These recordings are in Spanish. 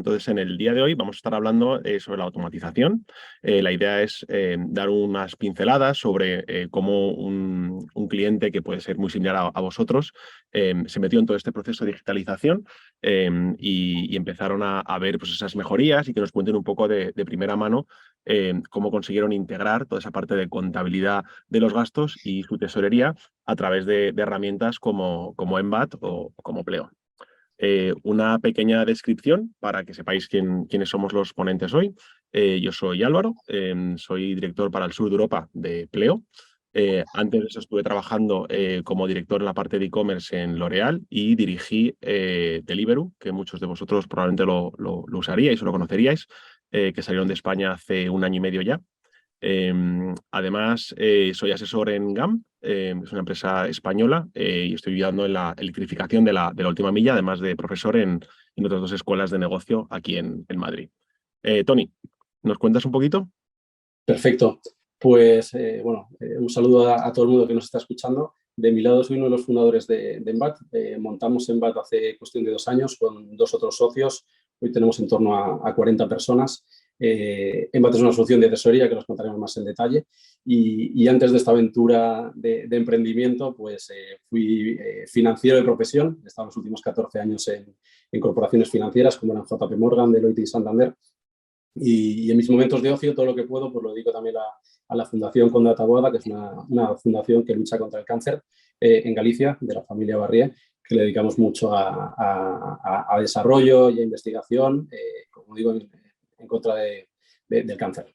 Entonces, en el día de hoy vamos a estar hablando sobre la automatización. La idea es dar unas pinceladas sobre cómo un cliente que puede ser muy similar a vosotros se metió en todo este proceso de digitalización y empezaron a ver pues, esas mejorías y que nos cuenten un poco de primera mano cómo consiguieron integrar toda esa parte de contabilidad de los gastos y su tesorería a través de herramientas como Embat o como Pleo. Una pequeña descripción para que sepáis quiénes somos los ponentes hoy. Yo soy Álvaro, soy director para el sur de Europa de Pleo. Antes de eso estuve trabajando como director en la parte de e-commerce en L'Oréal y dirigí Deliveroo, que muchos de vosotros probablemente lo usaríais o lo conoceríais, que salieron de España hace un año y medio ya. Además, soy asesor en GAM, es una empresa española y estoy ayudando en la electrificación de la última milla, además de profesor en otras dos escuelas de negocio aquí en Madrid. Tony, ¿nos cuentas un poquito? Perfecto. Pues, un saludo a todo el mundo que nos está escuchando. De mi lado soy uno de los fundadores de Embat. Montamos Embat hace cuestión de 2 años con 2 otros socios. Hoy tenemos en torno a 40 personas. Embat es una solución de tesorería que nos contaremos más en detalle. Y antes de esta aventura de emprendimiento, pues fui financiero de profesión. He estado los últimos 14 años en corporaciones financieras como eran JP Morgan, Deloitte y Santander. Y en mis momentos de ocio, todo lo que puedo, pues lo dedico también a la Fundación Conde Taboada, que es una fundación que lucha contra el cáncer en Galicia, de la familia Barrié, que le dedicamos mucho a desarrollo y a investigación, como digo, en contra del cáncer.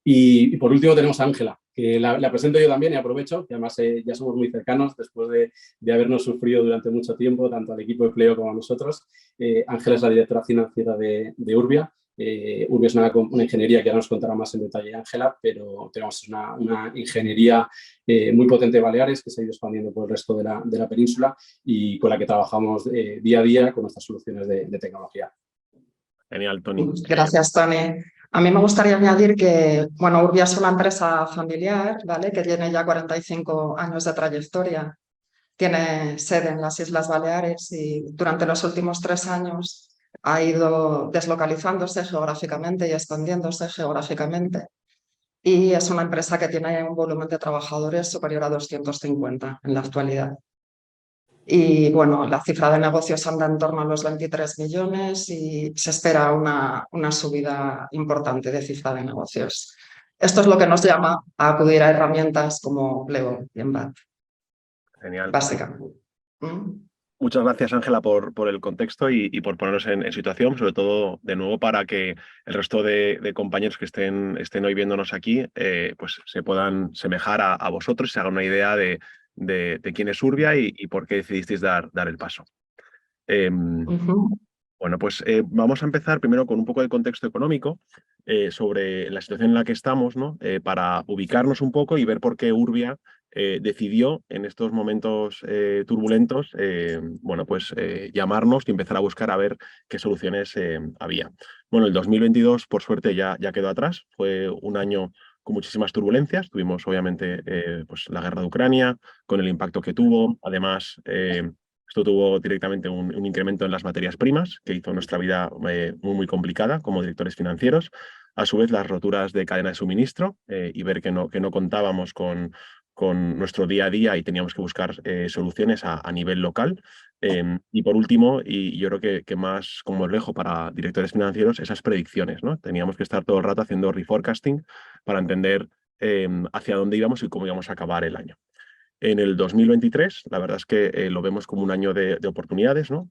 Y por último tenemos a Ángela, que la presento yo también y aprovecho, que además ya somos muy cercanos después de habernos sufrido durante mucho tiempo, tanto al equipo de Pleo como a nosotros. Ángela es la directora financiera de Urbia. Urbia es una ingeniería que ahora nos contará más en detalle Ángela, pero tenemos una ingeniería muy potente de Baleares que se ha ido expandiendo por el resto de la península y con la que trabajamos día a día con nuestras soluciones de tecnología. Genial, Tony. Gracias, Tony. A mí me gustaría añadir que, bueno, Urbia es una empresa familiar, ¿vale? Que tiene ya 45 años de trayectoria. Tiene sede en las Islas Baleares y durante los últimos 3 años ha ido deslocalizándose geográficamente y expandiéndose geográficamente. Y es una empresa que tiene un volumen de trabajadores superior a 250 en la actualidad. Y bueno, la cifra de negocios anda en torno a los 23 millones y se espera una subida importante de cifra de negocios. Esto es lo que nos llama a acudir a herramientas como Pleo y Embat. Genial. Básicamente. Muchas gracias, Ángela, por el contexto y por ponernos en situación, sobre todo, de nuevo, para que el resto de compañeros que estén hoy viéndonos aquí pues se puedan semejar a vosotros y se hagan una idea de quién es Urbia y por qué decidisteis dar el paso. Bueno, pues vamos a empezar primero con un poco de contexto económico sobre la situación en la que estamos, ¿no? Para ubicarnos un poco y ver por qué Urbia decidió en estos momentos turbulentos llamarnos y empezar a buscar a ver qué soluciones había. Bueno, el 2022, por suerte, ya quedó atrás. Fue un año con muchísimas turbulencias. Tuvimos, obviamente, pues la guerra de Ucrania, con el impacto que tuvo. Además, esto tuvo directamente un incremento en las materias primas, que hizo nuestra vida muy complicada como directores financieros. A su vez, las roturas de cadena de suministro y ver que no contábamos con nuestro día a día y teníamos que buscar soluciones a nivel local. Y por último, y yo creo que más como reflejo para directores financieros, esas predicciones, ¿no? Teníamos que estar todo el rato haciendo reforecasting para entender hacia dónde íbamos y cómo íbamos a acabar el año. En el 2023, la verdad es que lo vemos como un año de oportunidades, ¿no?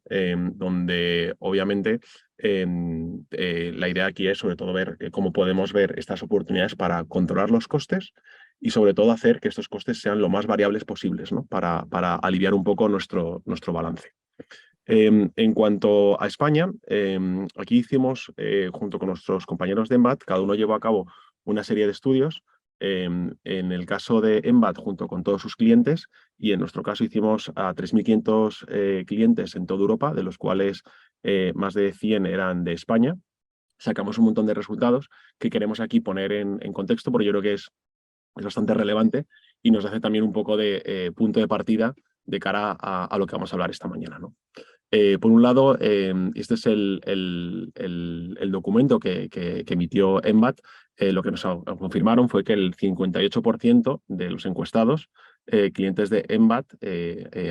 Donde obviamente la idea aquí es sobre todo ver cómo podemos ver estas oportunidades para controlar los costes y sobre todo hacer que estos costes sean lo más variables posibles, ¿no? Para aliviar un poco nuestro balance. En cuanto a España, aquí hicimos, junto con nuestros compañeros de Embat, cada uno llevó a cabo una serie de estudios. En el caso de Embat, junto con todos sus clientes, y en nuestro caso hicimos a 3.500 clientes en toda Europa, de los cuales más de 100 eran de España. Sacamos un montón de resultados que queremos aquí poner en contexto, porque yo creo que es bastante relevante y nos hace también un poco de punto de partida de cara a lo que vamos a hablar esta mañana, ¿no? Por un lado, este es el documento que emitió EMBAT. Lo que nos confirmaron fue que el 58% de los encuestados, clientes de EMBAT,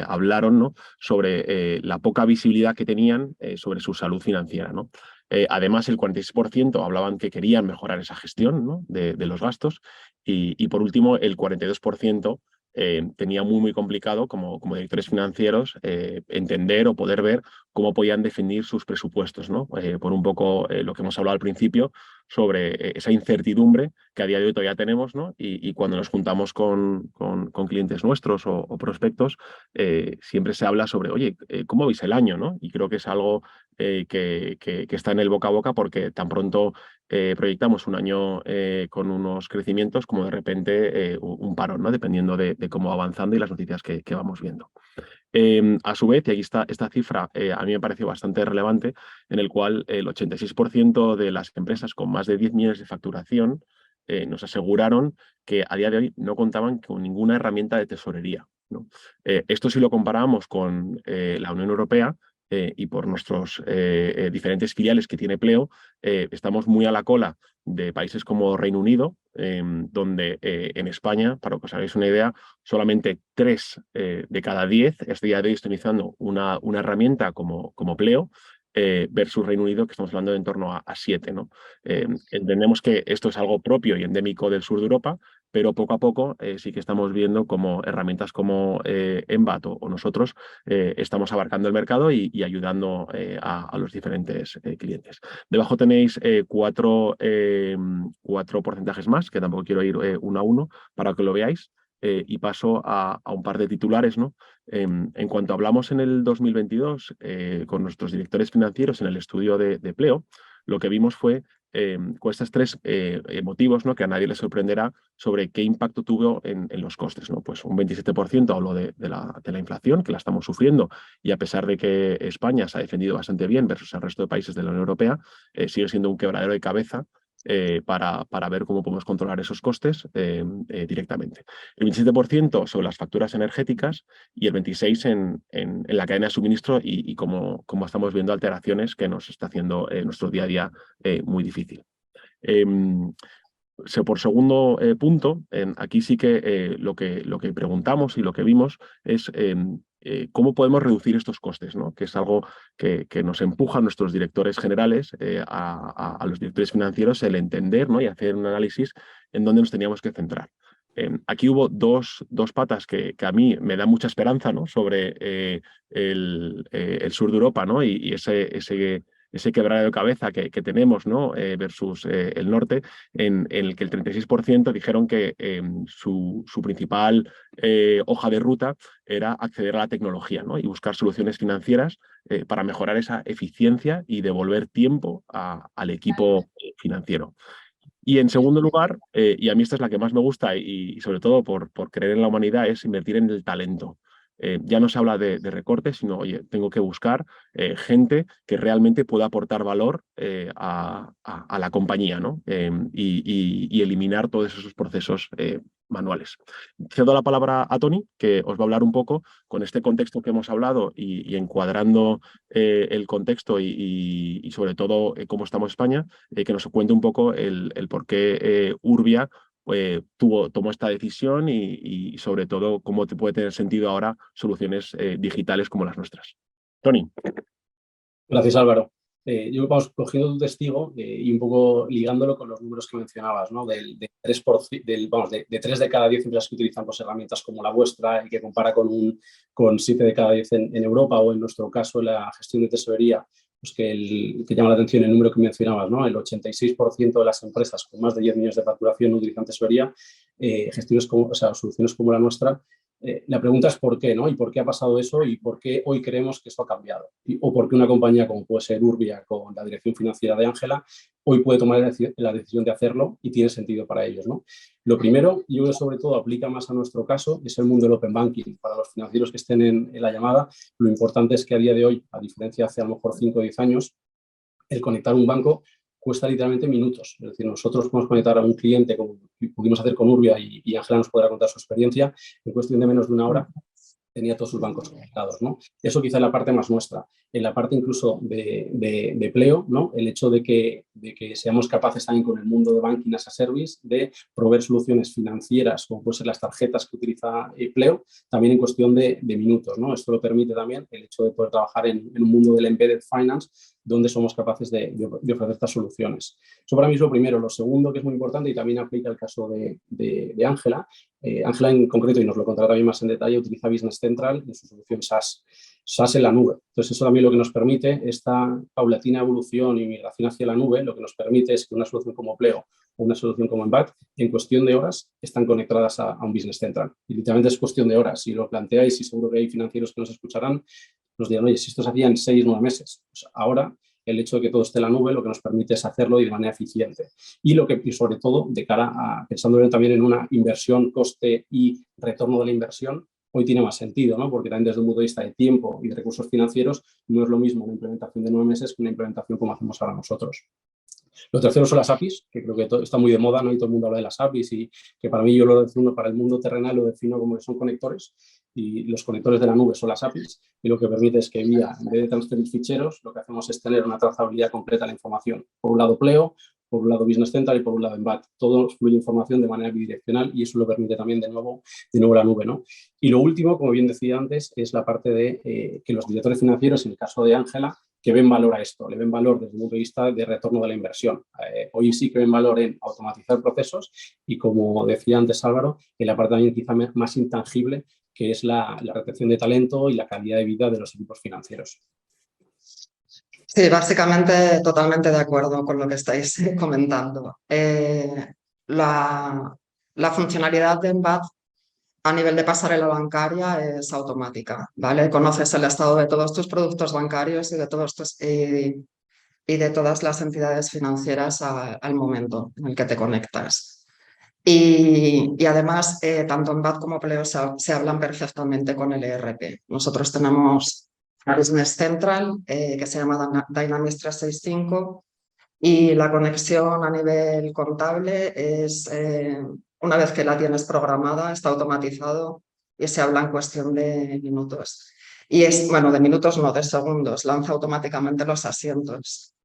hablaron, ¿no?, sobre la poca visibilidad que tenían sobre su salud financiera, ¿no? Además, el 46% hablaban que querían mejorar esa gestión, ¿no?, de los gastos y por último, el 42% tenía muy complicado como directores financieros entender o poder ver cómo podían definir sus presupuestos, ¿no? Por un poco lo que hemos hablado al principio sobre esa incertidumbre que a día de hoy todavía tenemos, ¿no? Y cuando nos juntamos con clientes nuestros o prospectos, siempre se habla sobre, oye, ¿cómo veis el año, ¿no? Y creo que es algo que está en el boca a boca porque tan pronto proyectamos un año con unos crecimientos como de repente un parón, ¿no?, dependiendo de cómo va avanzando y las noticias que vamos viendo. A su vez, y aquí está esta cifra, a mí me pareció bastante relevante, en el cual el 86% de las empresas con más de 10 millones de facturación nos aseguraron que a día de hoy no contaban con ninguna herramienta de tesorería, ¿no? Esto si lo comparamos con la Unión Europea, y por nuestros diferentes filiales que tiene Pleo, estamos muy a la cola de países como Reino Unido, donde en España, para que os hagáis una idea, solamente 3 de cada 10 este día de hoy están utilizando una herramienta como Pleo, versus Reino Unido, que estamos hablando de en torno a 7, ¿no? Entendemos que esto es algo propio y endémico del sur de Europa, pero poco a poco sí que estamos viendo como herramientas como EMBAT o nosotros estamos abarcando el mercado y ayudando a los diferentes clientes. Debajo tenéis 4 porcentajes más, que tampoco quiero ir uno a uno para que lo veáis. Y paso a un par de titulares, ¿no? En cuanto hablamos en el 2022 con nuestros directores financieros en el estudio de Pleo, lo que vimos fue con estos 3 motivos, ¿no?, que a nadie le sorprenderá sobre qué impacto tuvo en los costes, ¿no? Pues un 27% habló de la inflación, que la estamos sufriendo, y a pesar de que España se ha defendido bastante bien versus el resto de países de la Unión Europea, sigue siendo un quebradero de cabeza para ver cómo podemos controlar esos costes directamente. El 27% sobre las facturas energéticas y el 26% en la cadena de suministro y cómo estamos viendo alteraciones que nos está haciendo nuestro día a día muy difícil. Por segundo punto, aquí sí que lo que preguntamos y lo que vimos es cómo podemos reducir estos costes, ¿no?, que es algo que nos empuja a nuestros directores generales, a los directores financieros, el entender, ¿no?, y hacer un análisis en dónde nos teníamos que centrar. Aquí hubo dos patas que a mí me dan mucha esperanza, ¿no?, sobre el sur de Europa, ¿no?, y ese quebradero de cabeza que tenemos, ¿no?, versus el norte, en el que el 36% dijeron que su principal hoja de ruta era acceder a la tecnología, ¿no?, y buscar soluciones financieras para mejorar esa eficiencia y devolver tiempo al equipo financiero. Y en segundo lugar, y a mí esta es la que más me gusta y sobre todo por creer en la humanidad, es invertir en el talento. Ya no se habla de recortes, sino, oye, tengo que buscar gente que realmente pueda aportar valor a la compañía, ¿no? Y eliminar todos esos procesos manuales. Cedo la palabra a Tony, que os va a hablar un poco con este contexto que hemos hablado y encuadrando el contexto y sobre todo cómo estamos en España, que nos cuente un poco el por qué Urbia tomó esta decisión y sobre todo cómo te puede tener sentido ahora soluciones digitales como las nuestras. Tony. Gracias, Álvaro. Yo vamos cogiendo tu testigo y un poco ligándolo con los números que mencionabas, ¿no? De 3 de cada 10 empresas que utilizan pues, herramientas como la vuestra y que compara con 7 de cada 10 en Europa, o en nuestro caso la gestión de tesorería, pues que llama la atención el número que mencionabas, ¿no? El 86% de las empresas con más de 10 millones de facturación no utilizan tesorería, soluciones como la nuestra. La pregunta es por qué, ¿no? Y por qué ha pasado eso y por qué hoy creemos que esto ha cambiado. O por qué una compañía como puede ser Urbia, con la dirección financiera de Ángela, hoy puede tomar la decisión de hacerlo y tiene sentido para ellos, ¿no? Lo primero, yo creo que sobre todo aplica más a nuestro caso, es el mundo del Open Banking. Para los financieros que estén en la llamada, lo importante es que a día de hoy, a diferencia de hace a lo mejor 5 o 10 años, el conectar un banco cuesta literalmente minutos. Es decir, nosotros podemos conectar a un cliente, como pudimos hacer con Urbia, y Ángela nos podrá contar su experiencia, en cuestión de menos de una hora. tenía todos sus bancos conectados, ¿no? Eso quizá es la parte más nuestra. En la parte incluso de Pleo, ¿no? El hecho de que seamos capaces también con el mundo de Banking as a Service de proveer soluciones financieras, como pueden ser las tarjetas que utiliza Pleo, también en cuestión de minutos, ¿no? Esto lo permite también el hecho de poder trabajar en un mundo del Embedded Finance, donde somos capaces de ofrecer estas soluciones. Eso para mí es lo primero. Lo segundo, que es muy importante y también aplica el caso de Ángela. Ángela en concreto, y nos lo contará también más en detalle, utiliza Business Central en su solución SaaS en la nube. Entonces, eso también lo que nos permite, esta paulatina evolución y migración hacia la nube, lo que nos permite es que una solución como Pleo o una solución como Embat, en cuestión de horas, están conectadas a un Business Central. Y literalmente es cuestión de horas. Si lo planteáis, y seguro que hay financieros que nos escucharán, nos dirán, oye, si esto se hacía en 6 o 9 meses, pues ahora el hecho de que todo esté en la nube lo que nos permite es hacerlo de manera eficiente. Y sobre todo, de cara a, pensando también en una inversión, coste y retorno de la inversión, hoy tiene más sentido, ¿no? Porque también desde un punto de vista de tiempo y de recursos financieros no es lo mismo una implementación de 9 meses que una implementación como hacemos ahora nosotros. Lo tercero son las APIs, que creo que está muy de moda, ¿no? Y todo el mundo habla de las APIs y que para mí yo lo defino, para el mundo terrenal lo defino como que son conectores y los conectores de la nube son las APIs y lo que permite es que en vez de transferir ficheros, lo que hacemos es tener una trazabilidad completa de la información. Por un lado Pleo, por un lado Business Central y por un lado Embat. Todo fluye información de manera bidireccional y eso lo permite también de nuevo la nube, ¿no? Y lo último, como bien decía antes, es la parte de que los directores financieros, en el caso de Ángela, que ven valor a esto, le ven valor desde el punto de vista de retorno de la inversión. Hoy sí que ven valor en automatizar procesos y, como decía antes Álvaro, en la parte también quizá más intangible, que es la retención de talento y la calidad de vida de los equipos financieros. Sí, básicamente totalmente de acuerdo con lo que estáis comentando. La funcionalidad de Embat a nivel de pasarela bancaria es automática, ¿vale? Conoces el estado de todos tus productos bancarios y de todas las entidades financieras al momento en el que te conectas. Y además, tanto Embat como Pleo se hablan perfectamente con el ERP. Nosotros tenemos Business Central, que se llama Dynamics 365, y la conexión a nivel contable es, una vez que la tienes programada, está automatizado y se habla en cuestión de minutos. Y bueno, de minutos no, de segundos, lanza automáticamente los asientos.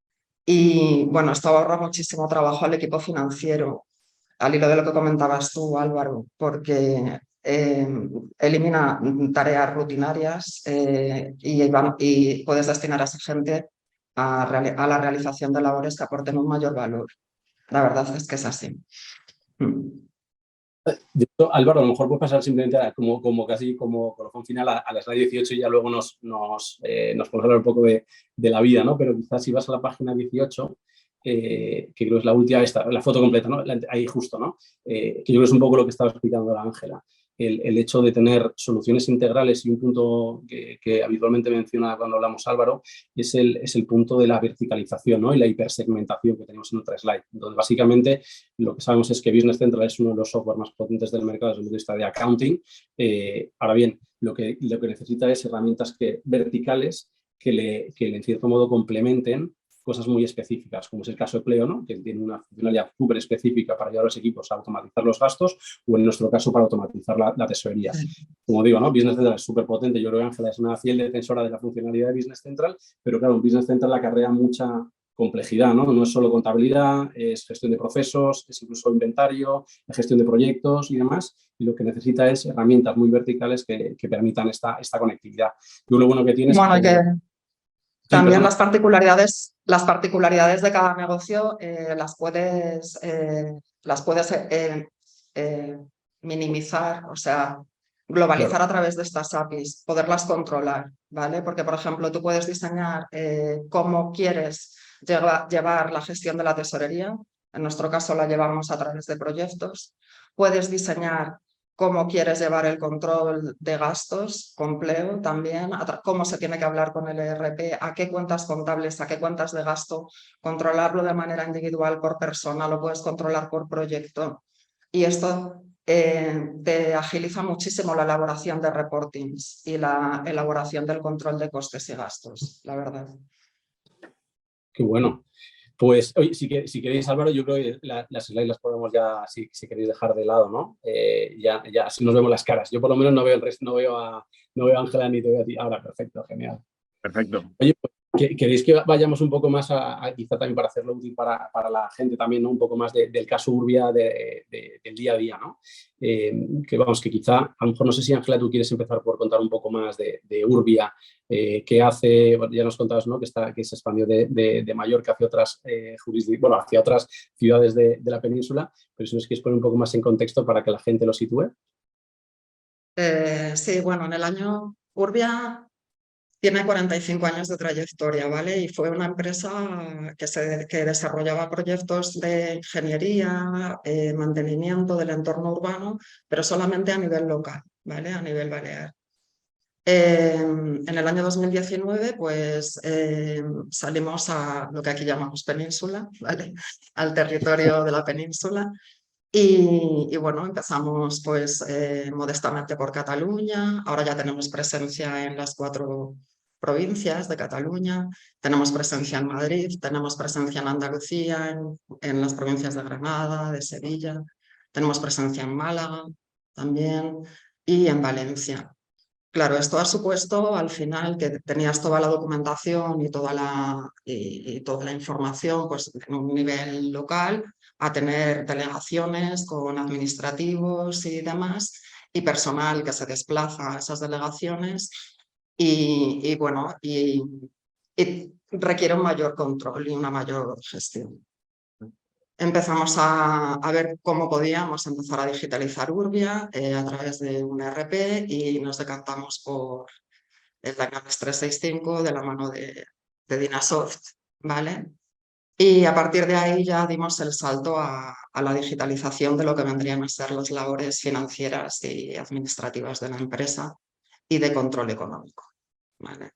Y bueno, esto ahorra muchísimo trabajo al equipo financiero, al hilo de lo que comentabas tú, Álvaro, porque elimina tareas rutinarias y puedes destinar a esa gente a la realización de labores que aporten un mayor valor. La verdad es que es así. De hecho, Álvaro, a lo mejor puedes pasar simplemente casi como colofón final a la slide 18 y ya luego nos podemos hablar un poco de la vida, ¿no? Pero quizás si vas a la página 18, que creo que es la última, la foto completa, ¿no? Ahí justo, ¿no? Que yo creo que es un poco lo que estaba explicando la Ángela. El hecho de tener soluciones integrales y un punto que habitualmente menciona cuando hablamos Álvaro es el punto de la verticalización, ¿no? Y la hipersegmentación que tenemos en otra slide. Entonces, básicamente, lo que sabemos es que Business Central es uno de los software más potentes del mercado desde el punto de vista de accounting. Ahora bien, lo que necesita es herramientas verticales que en cierto modo complementen cosas muy específicas, como es el caso de Pleo, ¿no? Que tiene una funcionalidad súper específica para ayudar a los equipos a automatizar los gastos o, en nuestro caso, para automatizar la tesorería. Como digo, ¿no? Business Central es súper potente. Yo creo que Ángela es una fiel defensora de la funcionalidad de Business Central, pero claro, en Business Central acarrea mucha complejidad, ¿no? No es solo contabilidad, es gestión de procesos, es incluso inventario, gestión de proyectos y demás, y lo que necesita es herramientas muy verticales que permitan esta conectividad. Y lo bueno que tiene es también las particularidades de cada negocio las puedes minimizar, o sea, globalizar, claro, a través de estas APIs, poderlas controlar, ¿vale? Porque, por ejemplo, tú puedes diseñar cómo quieres llevar la gestión de la tesorería. En nuestro caso la llevamos a través de proyectos. Puedes diseñar cómo quieres llevar el control de gastos con Pleo también, cómo se tiene que hablar con el ERP, a qué cuentas contables, a qué cuentas de gasto, controlarlo de manera individual por persona, lo puedes controlar por proyecto. Y esto te agiliza muchísimo la elaboración de reportings y la elaboración del control de costes y gastos, la verdad. Qué bueno. Pues, oye, si queréis, Álvaro, yo creo que las slides las podemos ya, si queréis, dejar de lado, ¿no? Ya así nos vemos las caras. Yo por lo menos no veo el resto, no veo a Ángela ni te veo a ti. Ahora, perfecto, genial. Perfecto. Oye, pues, ¿queréis que vayamos un poco más quizá también para hacerlo útil para la gente también, ¿no? Un poco más del caso Urbia del día a día, ¿no? Que vamos, que quizá, a lo mejor no sé si Ángela, tú quieres empezar por contar un poco más de Urbia, qué hace, bueno, ya nos contabas, ¿no? Que se expandió de Mallorca hacia otras hacia otras ciudades de la península, pero si nos quieres poner un poco más en contexto para que la gente lo sitúe. Sí, bueno, en el año Urbia tiene 45 años de trayectoria, ¿vale? Y fue una empresa que desarrollaba proyectos de ingeniería, mantenimiento del entorno urbano, pero solamente a nivel local, ¿vale? A nivel balear. En el año 2019, pues salimos a lo que aquí llamamos península, ¿vale? Al territorio de la península. Y bueno, empezamos pues modestamente por Cataluña, ahora ya tenemos presencia en las 4 provincias de Cataluña, tenemos presencia en Madrid, tenemos presencia en Andalucía, en las provincias de Granada, de Sevilla, tenemos presencia en Málaga también y en Valencia. Claro, esto ha supuesto al final que tenías toda la documentación y toda la información pues, en un nivel local, a tener delegaciones con administrativos y demás, y personal que se desplaza a esas delegaciones y requiere un mayor control y una mayor gestión. Empezamos a ver cómo podíamos empezar a digitalizar Urbia a través de un ERP y nos decantamos por el Dynamics 365 de la mano de Dynasoft, ¿vale? Y a partir de ahí ya dimos el salto a la digitalización de lo que vendrían a ser las labores financieras y administrativas de la empresa y de control económico, ¿vale?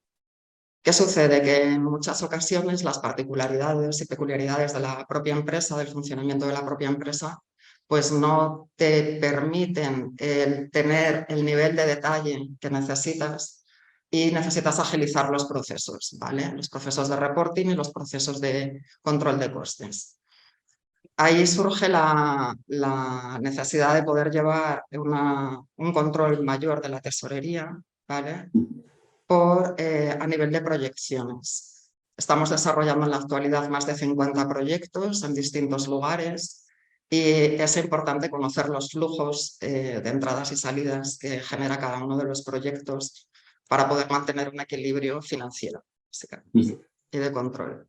¿Qué sucede? Que en muchas ocasiones las particularidades y peculiaridades de la propia empresa, del funcionamiento de la propia empresa, pues no te permiten tener el nivel de detalle que necesitas y necesitas agilizar los procesos, ¿vale? Los procesos de reporting y los procesos de control de costes. Ahí surge la necesidad de poder llevar un control mayor de la tesorería, ¿vale? A nivel de proyecciones. Estamos desarrollando en la actualidad más de 50 proyectos en distintos lugares y es importante conocer los flujos de entradas y salidas que genera cada uno de los proyectos para poder mantener un equilibrio financiero y de control.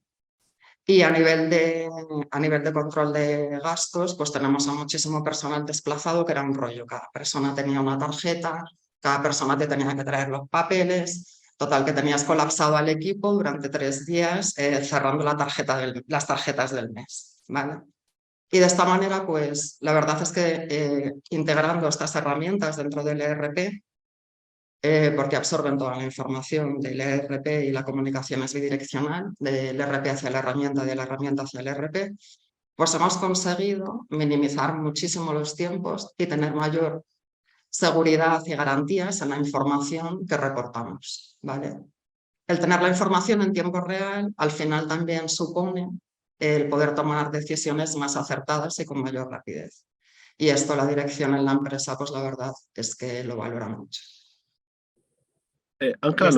Y a nivel de control de gastos, pues tenemos a muchísimo personal desplazado que era un rollo. Cada persona tenía una tarjeta, cada persona te tenía que traer los papeles. Total, que tenías colapsado al equipo durante 3 días cerrando las tarjetas del mes, ¿vale? Y de esta manera, pues la verdad es que integrando estas herramientas dentro del ERP, porque absorben toda la información del ERP y la comunicación es bidireccional, del ERP hacia la herramienta, de la herramienta hacia el ERP, pues hemos conseguido minimizar muchísimo los tiempos y tener mayor seguridad y garantías en la información que reportamos, ¿vale? El tener la información en tiempo real al final también supone el poder tomar decisiones más acertadas y con mayor rapidez. Y esto la dirección en la empresa, pues la verdad es que lo valora mucho. Ángela,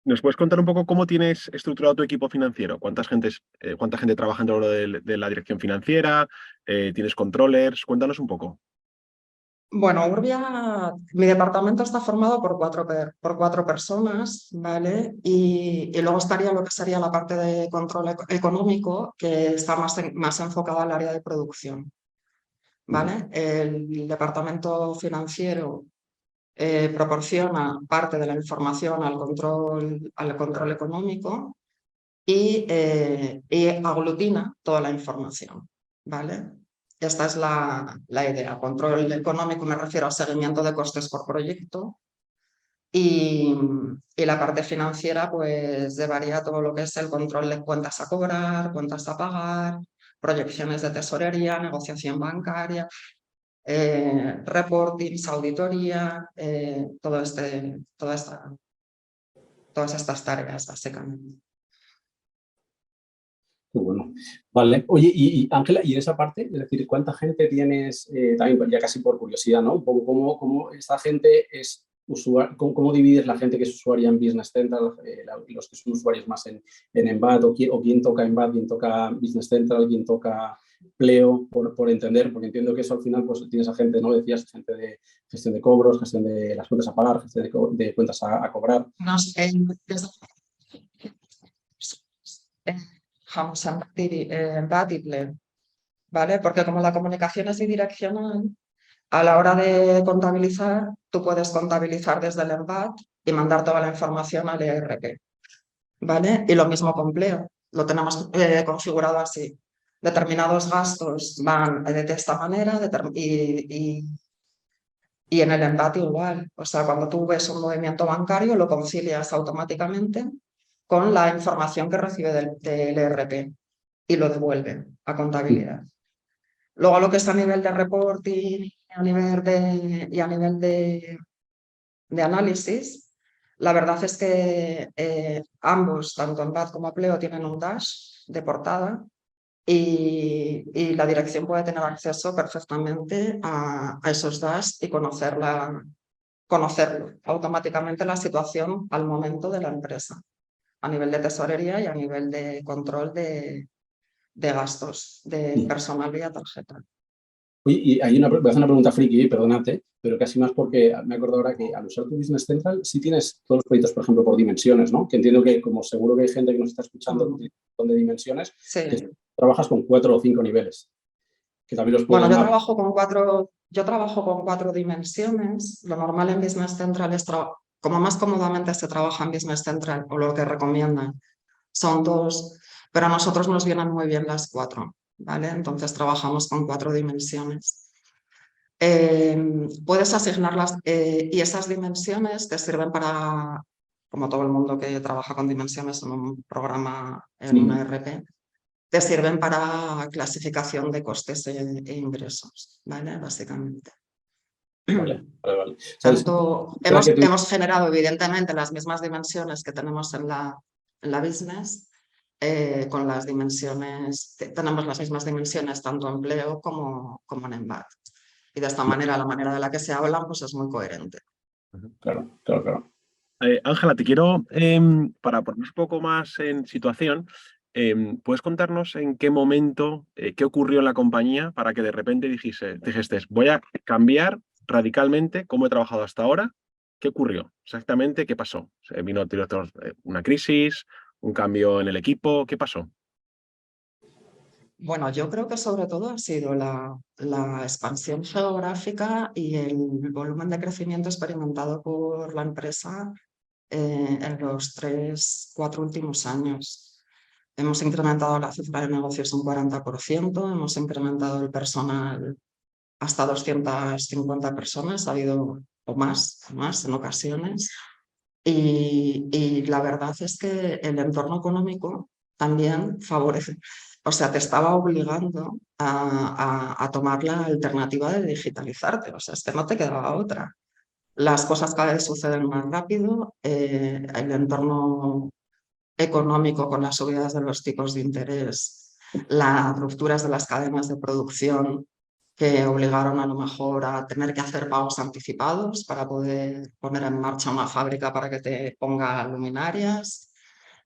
¿nos puedes contar un poco cómo tienes estructurado tu equipo financiero? ¿Cuánta gente trabaja dentro de la dirección financiera? ¿Tienes controllers? Cuéntanos un poco. Bueno, Urbia, mi departamento está formado por 4 personas, ¿vale? Y luego estaría lo que sería la parte de control económico, que está más enfocada al área de producción, ¿vale? El departamento financiero proporciona parte de la información al control económico y aglutina toda la información, ¿vale? Esta es la idea. Control económico me refiero al seguimiento de costes por proyecto y la parte financiera pues llevaría todo lo que es el control de cuentas a cobrar, cuentas a pagar, proyecciones de tesorería, negociación bancaria, reportings, auditoría, todas estas tareas básicamente. Muy bueno. Vale. Oye, y Ángela, y en esa parte, es decir, ¿cuánta gente tienes, también ya casi por curiosidad, ¿no? Un poco cómo esta gente es usuario, cómo divides la gente que es usuaria en Business Central, los que son usuarios más en Embed, o quién toca Embed, quién toca Business Central, quién toca Pleo, por entender, porque entiendo que eso al final, pues tienes a gente, ¿no? Decías, gente de gestión de cobros, gestión de las cuentas a pagar, gestión de cuentas a cobrar. Vamos a Embed y Pleo, ¿vale? Porque como la comunicación es bidireccional, a la hora de contabilizar, tú puedes contabilizar desde el Embed y mandar toda la información al ERP, ¿vale? Y lo mismo con Pleo, lo tenemos configurado así. Determinados gastos van de esta manera y en el Embed igual. O sea, cuando tú ves un movimiento bancario, lo concilias automáticamente con la información que recibe del ERP y lo devuelve a contabilidad. Luego lo que es a nivel de reporting y a nivel de análisis, la verdad es que ambos, tanto Embed como Pleo, tienen un dash de portada y la dirección puede tener acceso perfectamente a esos dash y conocerlo automáticamente la situación al momento de la empresa, a nivel de tesorería y a nivel de control de gastos de personal vía tarjeta. Oye, y voy a hacer una pregunta friki, perdónate, pero casi más porque me acuerdo ahora que al usar tu Business Central sí tienes todos los proyectos, por ejemplo, por dimensiones, ¿no? Que entiendo que, como seguro que hay gente que nos está escuchando que tiene un montón de dimensiones, Sí. que trabajas con 4 o 5 niveles, que también los puedes Bueno, yo llamar. trabajo con 4 dimensiones. Lo normal en Business Central es como más cómodamente se trabaja en Business Central, o lo que recomiendan, son 2, pero a nosotros nos vienen muy bien las 4, ¿vale? Entonces trabajamos con 4 dimensiones. Puedes asignarlas y esas dimensiones te sirven para, como todo el mundo que trabaja con dimensiones en un programa, en una ERP, te sirven para clasificación de costes e ingresos, ¿vale? Básicamente. Vale. ¿Sabes? Tanto hemos generado evidentemente las mismas dimensiones que tenemos en la business, con las dimensiones, tenemos las mismas dimensiones tanto en Pleo como en Embed. Y de esta manera, la manera de la que se hablan, pues es muy coherente. Claro. Ángela, te quiero, para ponernos un poco más en situación, ¿puedes contarnos en qué momento, qué ocurrió en la compañía para que de repente dijiste, voy a cambiar radicalmente cómo he trabajado hasta ahora? ¿Qué ocurrió? Exactamente, ¿qué pasó? ¿Vino una crisis, un cambio en el equipo? ¿Qué pasó? Bueno, yo creo que sobre todo ha sido la expansión geográfica y el volumen de crecimiento experimentado por la empresa en los 3-4 últimos años. Hemos incrementado la cifra de negocios un 40%, hemos incrementado el personal hasta 250 personas, ha habido o más en ocasiones. Y la verdad es que el entorno económico también favorece, o sea, te estaba obligando a tomar la alternativa de digitalizarte, o sea, es que no te quedaba otra. Las cosas cada vez suceden más rápido, el entorno económico con las subidas de los tipos de interés, las rupturas de las cadenas de producción que obligaron a lo mejor a tener que hacer pagos anticipados para poder poner en marcha una fábrica para que te ponga luminarias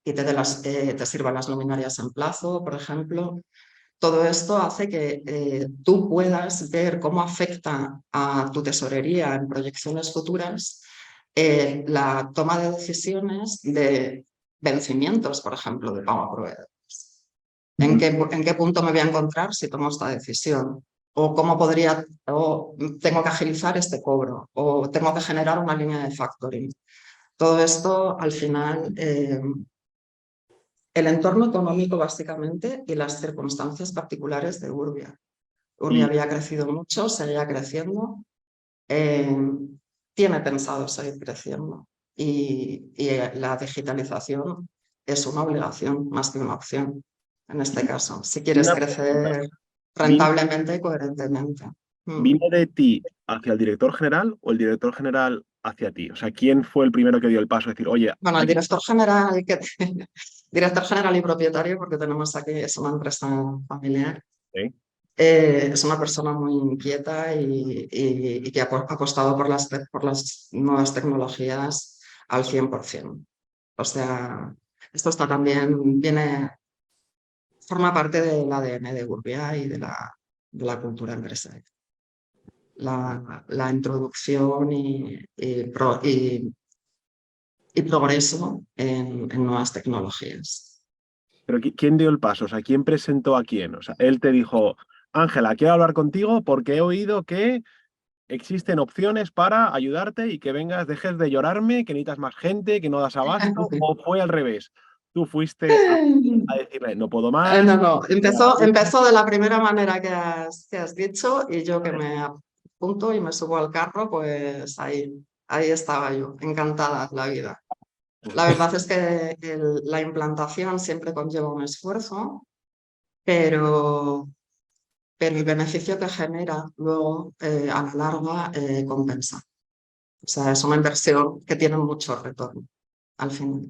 y te sirvan las luminarias en plazo, por ejemplo. Todo esto hace que tú puedas ver cómo afecta a tu tesorería en proyecciones futuras la toma de decisiones de vencimientos, por ejemplo, de pago a proveedores. ¿En qué punto me voy a encontrar si tomo esta decisión? O tengo que agilizar este cobro, o tengo que generar una línea de factoring. Todo esto, al final, el entorno económico básicamente y las circunstancias particulares de Urbia. Urbia había crecido mucho, seguía creciendo, tiene pensado seguir creciendo y la digitalización es una obligación más que una opción en este caso, si quieres Una pregunta. crecer ¿Vino, rentablemente y coherentemente. ¿Vino de ti hacia el director general o el director general hacia ti? O sea, ¿quién fue el primero que dio el paso a decir, oye, Bueno, el aquí- director general, director general y propietario, porque tenemos aquí, es una empresa familiar, es una persona muy inquieta y que ha apostado por las nuevas tecnologías al 100%. O sea, esto está también, forma parte del ADN de Urbia y de la cultura empresarial. La introducción y progreso en nuevas tecnologías. pero ¿quién dio el paso? O sea, ¿quién presentó a quién? O sea, él te dijo, Ángela, quiero hablar contigo porque he oído que existen opciones para ayudarte y que vengas, dejes de llorarme, que necesitas más gente, que no das abasto, o fue al revés. Tú fuiste a decirle, no puedo más. No. Empezó de la primera manera que has dicho y yo que me apunto y me subo al carro, pues ahí estaba yo, encantada de la vida. La verdad es que la implantación siempre conlleva un esfuerzo, pero el beneficio que genera luego a la larga compensa. O sea, es una inversión que tiene mucho retorno al final.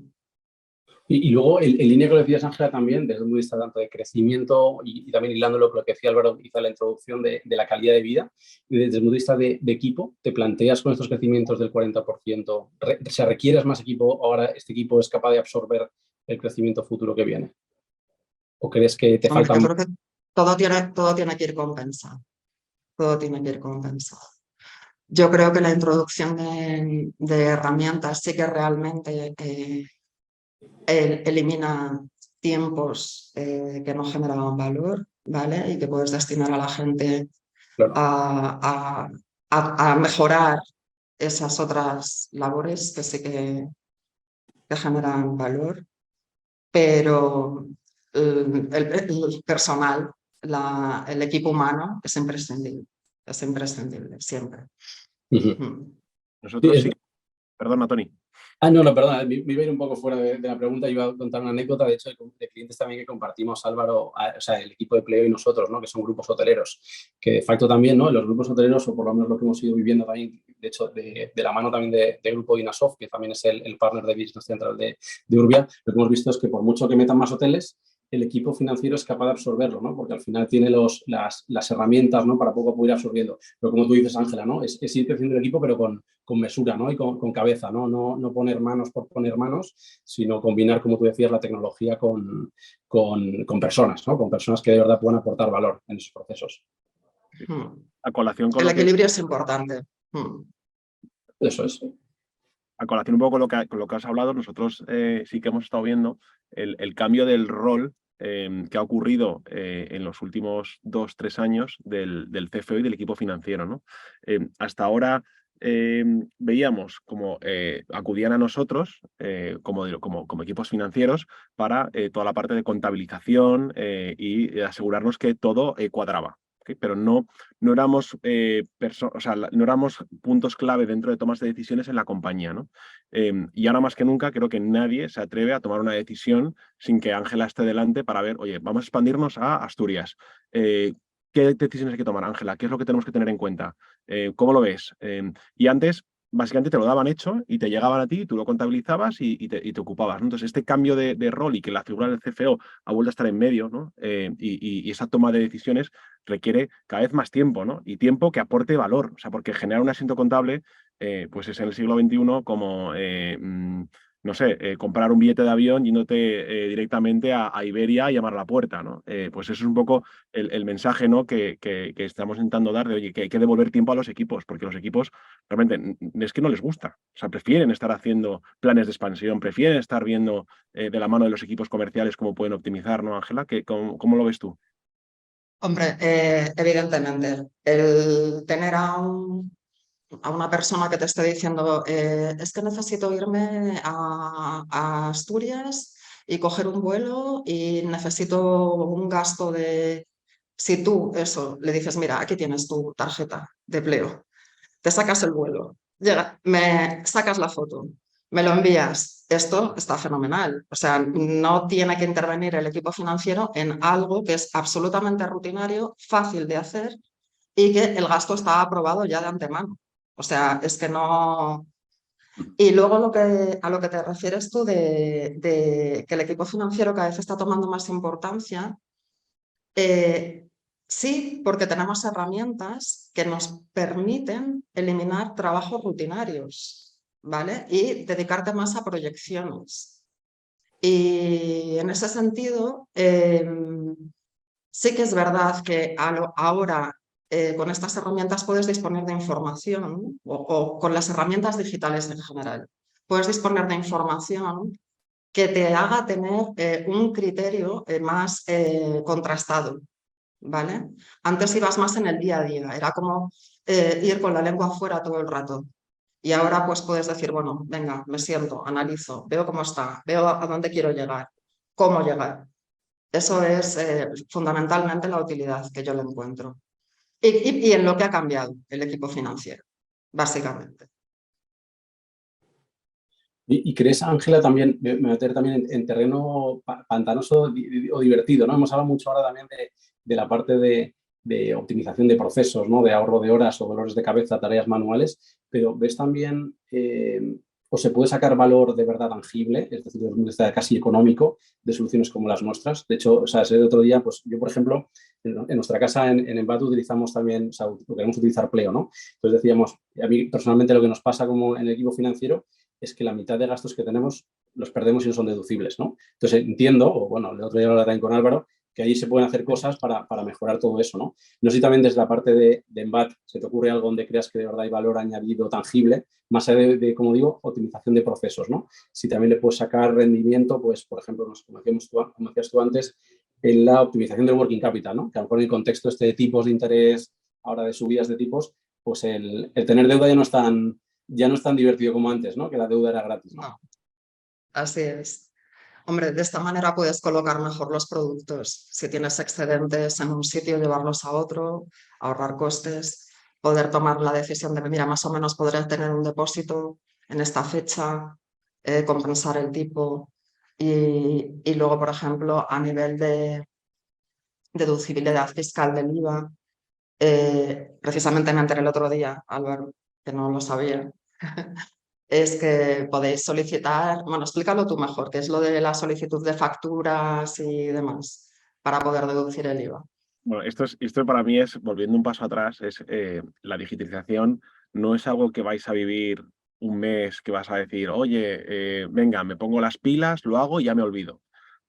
Y luego, en línea con lo que decías, Ángela, también, desde un punto de vista tanto de crecimiento y también hilándolo con lo que decía Álvaro, hizo la introducción de la calidad de vida, y desde el punto de vista de equipo, ¿te planteas con estos crecimientos del 40%, se requieres más equipo, ahora este equipo es capaz de absorber el crecimiento futuro que viene? ¿O crees que te Hombre, falta yo más? creo que todo tiene que ir compensado. Todo tiene que ir compensado. Yo creo que la introducción de herramientas sí que realmente elimina tiempos que no generaban valor, ¿vale? Y que puedes destinar a la gente Claro. a mejorar esas otras labores que sí que generan valor, pero el personal, el equipo humano es imprescindible siempre. Uh-huh. Sí, Nosotros sí. Perdona, Tony. No, perdona, me iba a ir un poco fuera de la pregunta, iba a contar una anécdota, de hecho, de clientes también que compartimos, Álvaro, o sea, el equipo de Pleo y nosotros, ¿no? Que son grupos hoteleros, que de facto también, ¿no? Los grupos hoteleros, o por lo menos lo que hemos ido viviendo también, de hecho, de la mano también de Grupo Inasoft, que también es el partner de Business Central de Urbia, lo que hemos visto es que por mucho que metan más hoteles, el equipo financiero es capaz de absorberlo, ¿no? Porque al final tiene las herramientas, ¿no? Para poco a poco ir absorbiendo. Pero como tú dices, Ángela, ¿no? Es ir creciendo el equipo, pero con mesura, ¿no? Y con cabeza, ¿no? No poner manos por poner manos, sino combinar, como tú decías, la tecnología con personas, ¿no? Con personas que de verdad puedan aportar valor en esos procesos. A colación con El lo que... equilibrio es importante. Eso es. A colación un poco con lo que has hablado, nosotros sí que hemos estado viendo el cambio del rol que ha ocurrido en los últimos 2-3 años del CFO y del equipo financiero, ¿no? Hasta ahora veíamos como acudían a nosotros como equipos financieros para toda la parte de contabilización y asegurarnos que todo cuadraba. ¿Okay? Pero no éramos, o sea, no éramos puntos clave dentro de tomas de decisiones en la compañía, ¿no? Y ahora más que nunca creo que nadie se atreve a tomar una decisión sin que Ángela esté delante para ver, oye, vamos a expandirnos a Asturias. ¿Qué decisiones hay que tomar, Ángela? ¿Qué es lo que tenemos que tener en cuenta? ¿Cómo lo ves? Y antes, básicamente te lo daban hecho y te llegaban a ti, tú lo contabilizabas y te ocupabas, ¿no? Entonces, este cambio de rol y que la figura del CFO ha vuelto a estar en medio, ¿no? Y esa toma de decisiones requiere cada vez más tiempo, ¿no? Y tiempo que aporte valor, o sea, porque generar un asiento contable, pues es en el siglo XXI como, no sé, comprar un billete de avión yéndote directamente a Iberia y llamar a la puerta, ¿no? Pues eso es un poco el mensaje, ¿no? Que estamos intentando dar de, oye, que hay que devolver tiempo a los equipos, porque los equipos realmente es que no les gusta, o sea, prefieren estar haciendo planes de expansión, prefieren estar viendo de la mano de los equipos comerciales cómo pueden optimizar, ¿no, Ángela? ¿Cómo lo ves tú? Hombre, evidentemente, el tener a una persona que te esté diciendo es que necesito irme a Asturias y coger un vuelo y necesito un gasto de... Si tú eso le dices, mira, aquí tienes tu tarjeta de Pleo, te sacas el vuelo, me sacas la foto, me lo envías. Esto está fenomenal. O sea, no tiene que intervenir el equipo financiero en algo que es absolutamente rutinario, fácil de hacer y que el gasto está aprobado ya de antemano. O sea, es que no... Y luego a lo que te refieres tú de que el equipo financiero cada vez está tomando más importancia, sí, porque tenemos herramientas que nos permiten eliminar trabajos rutinarios, ¿vale? Y dedicarte más a proyecciones. Y en ese sentido, sí que es verdad que ahora con estas herramientas puedes disponer de información o con las herramientas digitales en general. Puedes disponer de información que te haga tener un criterio más contrastado, ¿vale? Antes ibas más en el día a día, era como ir con la lengua afuera todo el rato. Y ahora pues puedes decir, bueno, venga, me siento, analizo, veo cómo está, veo a dónde quiero llegar, cómo llegar. Eso es fundamentalmente la utilidad que yo le encuentro. Y en lo que ha cambiado el equipo financiero, básicamente. ¿Y crees, Ángela, también, me meter también en terreno pantanoso o divertido, ¿no? Hemos hablado mucho ahora también de la parte de optimización de procesos, ¿no? De ahorro de horas o dolores de cabeza, tareas manuales, pero ¿ves también o se puede sacar valor de verdad tangible, es decir, desde un punto de vista casi económico, de soluciones como las nuestras? De hecho, o sea, el otro día, pues yo, por ejemplo, en nuestra casa en Envat utilizamos también, o sea, queremos utilizar Pleo, ¿no? Entonces decíamos, a mí personalmente lo que nos pasa como en el equipo financiero es que la mitad de gastos que tenemos los perdemos y no son deducibles, ¿no? Entonces entiendo, o bueno, el otro día lo también con Álvaro, que ahí se pueden hacer cosas para mejorar todo eso, ¿no? No sé si también desde la parte de Envat se te ocurre algo donde creas que de verdad hay valor añadido tangible, más allá de como digo, optimización de procesos, ¿no? Si también le puedes sacar rendimiento, pues, por ejemplo, como decías tú antes, en la optimización del working capital, ¿no? Que a lo mejor en el contexto de tipos de interés, ahora de subidas de tipos, pues el tener deuda ya no es tan divertido como antes, ¿no? Que la deuda era gratis, ¿no? No, así es. Hombre, de esta manera puedes colocar mejor los productos. Si tienes excedentes en un sitio, llevarlos a otro, ahorrar costes, poder tomar la decisión de, mira, más o menos podré tener un depósito en esta fecha, compensar el tipo. Y luego, por ejemplo, a nivel de deducibilidad fiscal del IVA, precisamente me enteré el otro día, Álvaro, que no lo sabía, es que podéis solicitar, bueno, explícalo tú mejor, qué es lo de la solicitud de facturas y demás, para poder deducir el IVA. Bueno, esto para mí es, volviendo un paso atrás, es la digitalización no es algo que vais a vivir un mes que vas a decir, oye, venga, me pongo las pilas, lo hago y ya me olvido.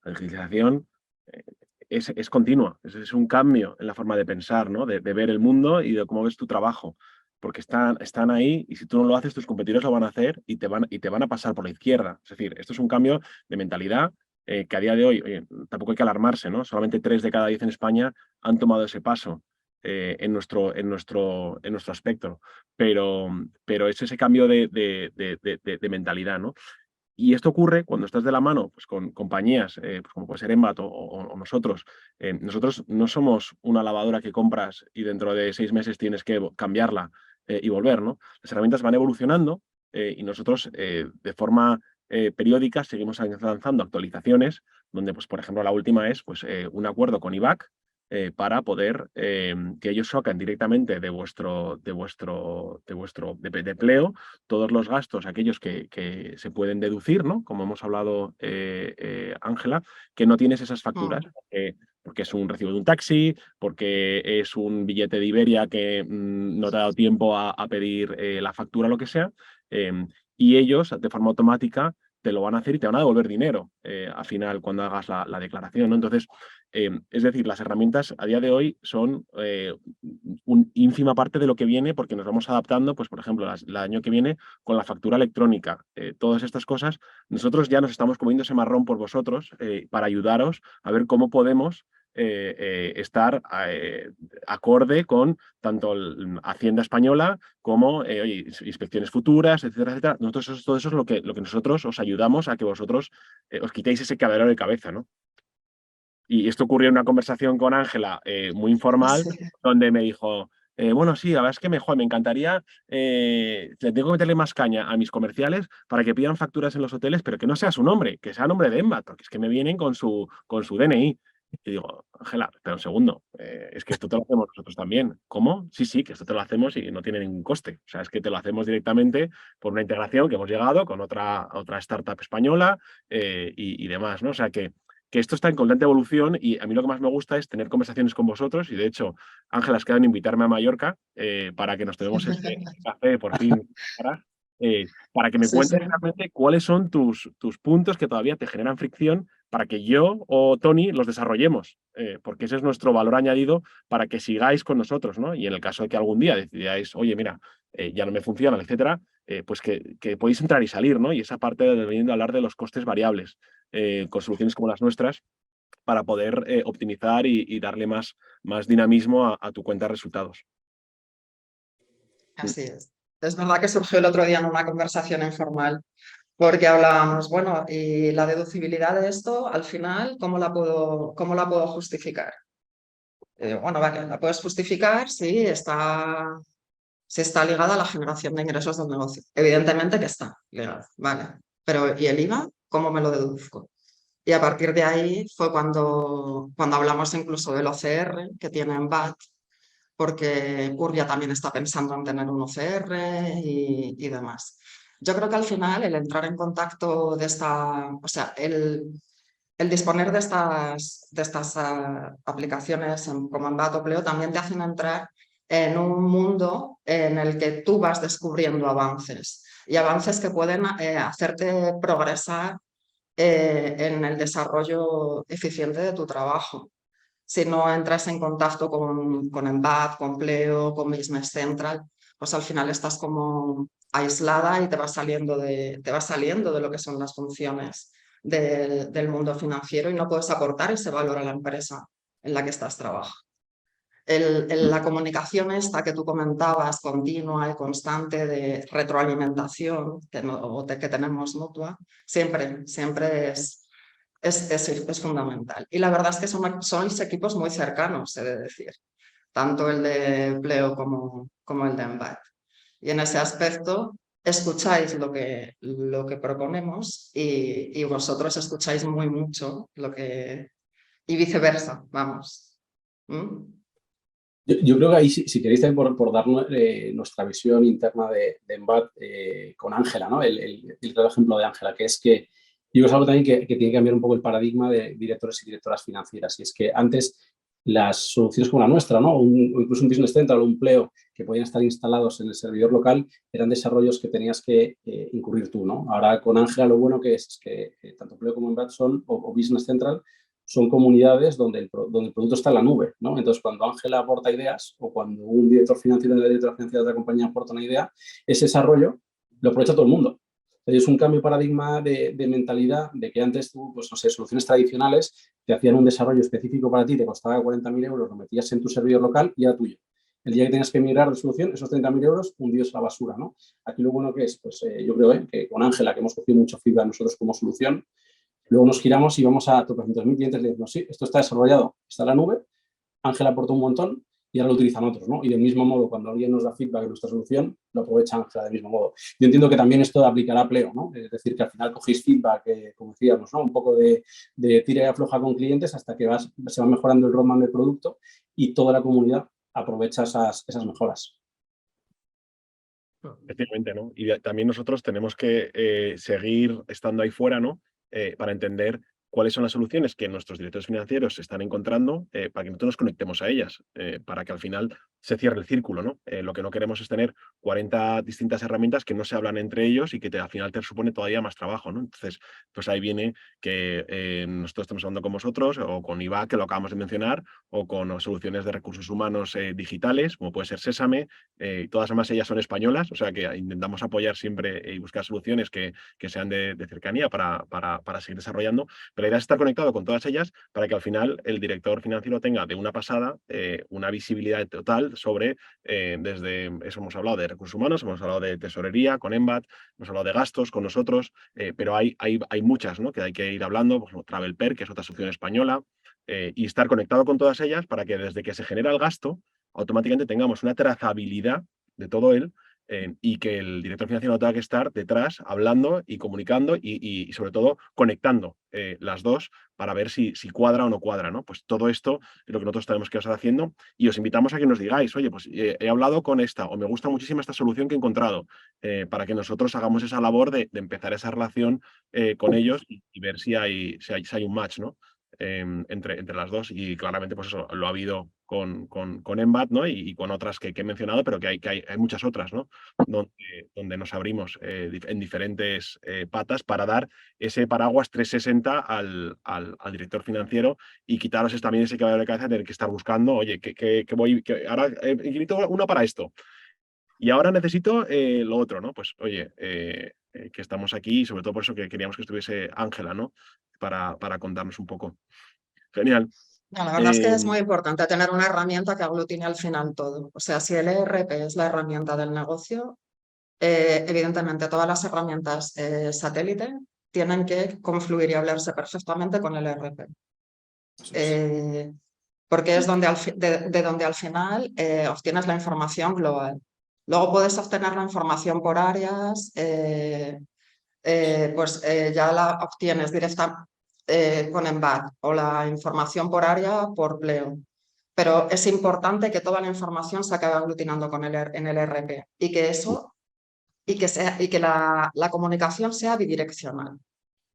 La digitalización eh, es continua, es un cambio en la forma de pensar, ¿no? De ver el mundo y de cómo ves tu trabajo, porque están ahí y si tú no lo haces, tus competidores lo van a hacer y te van a pasar por la izquierda. Es decir, esto es un cambio de mentalidad que a día de hoy, oye, tampoco hay que alarmarse, ¿no? Solamente 3 de cada 10 en España han tomado ese paso en nuestro aspecto, pero es ese cambio de mentalidad, ¿no? Y esto ocurre cuando estás de la mano pues, con compañías pues, como puede ser Envat o nosotros. Nosotros no somos una lavadora que compras y dentro de 6 meses tienes que cambiarla y volver, ¿no? Las herramientas van evolucionando y nosotros de forma periódica seguimos lanzando actualizaciones donde, pues, por ejemplo, la última es pues, un acuerdo con IBAC para poder que ellos sacan directamente de Pleo todos los gastos, aquellos que se pueden deducir, ¿no? Como hemos hablado, Ángela, que no tienes esas facturas, porque es un recibo de un taxi, porque es un billete de Iberia que no te ha dado tiempo a pedir la factura, lo que sea, y ellos, de forma automática, te lo van a hacer y te van a devolver dinero al final cuando hagas la declaración, ¿no? Entonces, es decir, las herramientas a día de hoy son una ínfima parte de lo que viene porque nos vamos adaptando, pues por ejemplo, el año que viene con la factura electrónica, todas estas cosas, nosotros ya nos estamos comiendo ese marrón por vosotros para ayudaros a ver cómo podemos estar acorde con tanto Hacienda Española como oye, inspecciones futuras, etcétera, etcétera. Nosotros todo eso es lo que nosotros os ayudamos a que vosotros os quitéis ese caballero de cabeza, ¿no? Y esto ocurrió en una conversación con Ángela muy informal, Sí. donde me dijo, bueno, sí, la verdad es que me encantaría, le tengo que meterle más caña a mis comerciales para que pidan facturas en los hoteles, pero que no sea su nombre, que sea nombre de Envat, porque es que me vienen con su DNI. Y digo, Ángela, espera un segundo, es que esto te lo hacemos nosotros también. ¿Cómo? Sí, sí, que esto te lo hacemos y no tiene ningún coste. O sea, es que te lo hacemos directamente por una integración que hemos llegado con otra startup española y demás, ¿no? O sea, que esto está en constante evolución y a mí lo que más me gusta es tener conversaciones con vosotros y de hecho, Ángela, has quedado en invitarme a Mallorca para que nos tomemos ese café por fin, para que me Sí, sí. cuentes realmente cuáles son tus puntos que todavía te generan fricción para que yo o Tony los desarrollemos, porque ese es nuestro valor añadido para que sigáis con nosotros, ¿no? Y en el caso de que algún día decidáis, oye, mira, ya no me funciona, etcétera, pues que podéis entrar y salir, ¿no? Y esa parte de veniendo a hablar de los costes variables, con soluciones como las nuestras, para poder optimizar y darle más dinamismo a tu cuenta de resultados. Así es. Es verdad que surgió el otro día en una conversación informal, porque hablábamos, bueno, y la deducibilidad de esto, al final, cómo la puedo justificar? Bueno, vale, la puedes justificar si está ligada a la generación de ingresos del negocio. Evidentemente que está ligada, vale. Pero ¿y el IVA? ¿Cómo me lo deduzco? Y a partir de ahí fue cuando hablamos incluso del OCR que tiene en VAT, porque Urbia también está pensando en tener un OCR y demás. Yo creo que al final el entrar en contacto o sea, el disponer de estas aplicaciones como en VAT o Pleo también te hacen entrar en un mundo en el que tú vas descubriendo avances y avances que pueden hacerte progresar en el desarrollo eficiente de tu trabajo. Si no entras en contacto con Embat, con Pleo, con Business Central, pues al final estás como aislada y te vas saliendo de lo que son las funciones del mundo financiero y no puedes aportar ese valor a la empresa en la que estás trabajando. La comunicación esta que tú comentabas, continua y constante de retroalimentación que tenemos mutua, siempre es fundamental. Y la verdad es que son los equipos muy cercanos, he de decir, tanto el de Pleo como el de Embat. Y en ese aspecto escucháis lo que proponemos y vosotros escucháis muy mucho y viceversa, vamos. ¿Mm? Yo creo que ahí, si queréis, también por dar nuestra visión interna de Embat con Ángela, ¿no? El claro ejemplo de Ángela, que es que yo es algo también que tiene que cambiar un poco el paradigma de directores y directoras financieras. Y es que antes las soluciones como la nuestra, ¿no? O incluso un Business Central o un Pleo que podían estar instalados en el servidor local eran desarrollos que tenías que incurrir tú, ¿no? Ahora con Ángela lo bueno que es que tanto Pleo como Embat o Business Central son comunidades donde el producto está en la nube, ¿no? Entonces, cuando Ángela aporta ideas o cuando un director financiero de la directora financiera de otra compañía aporta una idea, ese desarrollo lo aprovecha todo el mundo. Es un cambio de paradigma de mentalidad de que antes tú, pues no sé, soluciones tradicionales te hacían un desarrollo específico para ti, te costaba 40.000 euros, lo metías en tu servidor local y era tuyo. El día que tengas que migrar de solución, esos 30.000 euros hundidos a la basura, ¿no? Aquí lo bueno que es, pues yo creo que con Ángela, que hemos cogido mucho feedback nosotros como solución, luego nos giramos y vamos a 300.000 clientes y le decimos, sí, esto está desarrollado, está en la nube, Ángela aportó un montón y ahora lo utilizan otros, ¿no? Y del mismo modo, cuando alguien nos da feedback de nuestra solución, lo aprovecha Ángela del mismo modo. Yo entiendo que también esto aplicará a Pleo, ¿no? Es decir, que al final cogéis feedback, como decíamos, ¿no? Un poco de tira y afloja con clientes hasta que se va mejorando el roadmap del producto y toda la comunidad aprovecha esas mejoras. Efectivamente, ¿no? Y también nosotros tenemos que seguir estando ahí fuera, ¿no? Para entender cuáles son las soluciones que nuestros directores financieros están encontrando para que nosotros nos conectemos a ellas, para que al final se cierre el círculo, ¿no? Lo que no queremos es tener 40 distintas herramientas que no se hablan entre ellos y que al final te supone todavía más trabajo, ¿no? Entonces, pues ahí viene que nosotros estamos hablando con vosotros o con IVA, que lo acabamos de mencionar, o con soluciones de recursos humanos digitales, como puede ser Sésame. Todas además ellas son españolas, o sea que intentamos apoyar siempre y buscar soluciones que sean de cercanía para seguir desarrollando, pero la idea es estar conectado con todas ellas para que al final el director financiero tenga de una pasada una visibilidad total sobre, desde eso hemos hablado de recursos humanos, hemos hablado de tesorería con Embat, hemos hablado de gastos con nosotros, pero hay muchas, ¿no? Que hay que ir hablando, pues, TravelPer, que es otra solución española, y estar conectado con todas ellas para que desde que se genera el gasto automáticamente tengamos una trazabilidad de todo él y que el director financiero tenga que estar detrás hablando y comunicando y sobre todo conectando las dos para ver si cuadra o no cuadra, ¿no? Pues todo esto es lo que nosotros tenemos que estar haciendo y os invitamos a que nos digáis, oye, pues he hablado con esta o me gusta muchísimo esta solución que he encontrado, para que nosotros hagamos esa labor de empezar esa relación con ellos y ver si hay un match, ¿no? Entre las dos y claramente pues eso lo ha habido con Embat, ¿no? Y con otras que he mencionado, pero que hay muchas otras, ¿no? Donde nos abrimos en diferentes patas para dar ese paraguas 360 al director financiero y quitaros también ese caballo de cabeza de tener que estar buscando, oye, ahora necesito una para esto y ahora necesito lo otro, ¿no? Pues oye, que estamos aquí y sobre todo por eso que queríamos que estuviese Ángela, ¿no? Para contarnos un poco. Genial. No, la verdad es que es muy importante tener una herramienta que aglutine al final todo. O sea, si el ERP es la herramienta del negocio, evidentemente todas las herramientas satélite tienen que confluir y hablarse perfectamente con el ERP. Porque es donde de donde al final obtienes la información global. Luego puedes obtener la información por áreas, ya la obtienes directa con Embat o la información por área por Pleo. Pero es importante que toda la información se acabe aglutinando en el ERP y que eso y que la comunicación sea bidireccional.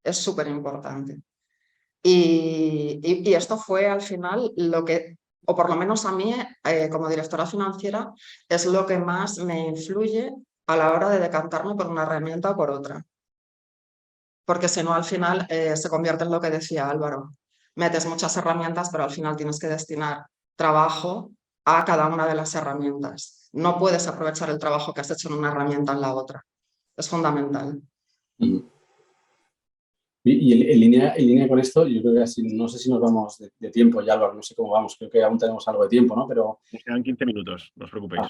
Es súper importante. Y esto fue al final lo que, o por lo menos a mí, como directora financiera, es lo que más me influye a la hora de decantarme por una herramienta o por otra. Porque si no, al final se convierte en lo que decía Álvaro. Metes muchas herramientas, pero al final tienes que destinar trabajo a cada una de las herramientas. No puedes aprovechar el trabajo que has hecho en una herramienta en la otra. Es fundamental. Y en línea con esto, yo creo que así, no sé si nos vamos de tiempo ya, Álvaro, no sé cómo vamos, creo que aún tenemos algo de tiempo, ¿no? Pero Nos quedan 15 minutos, no os preocupéis.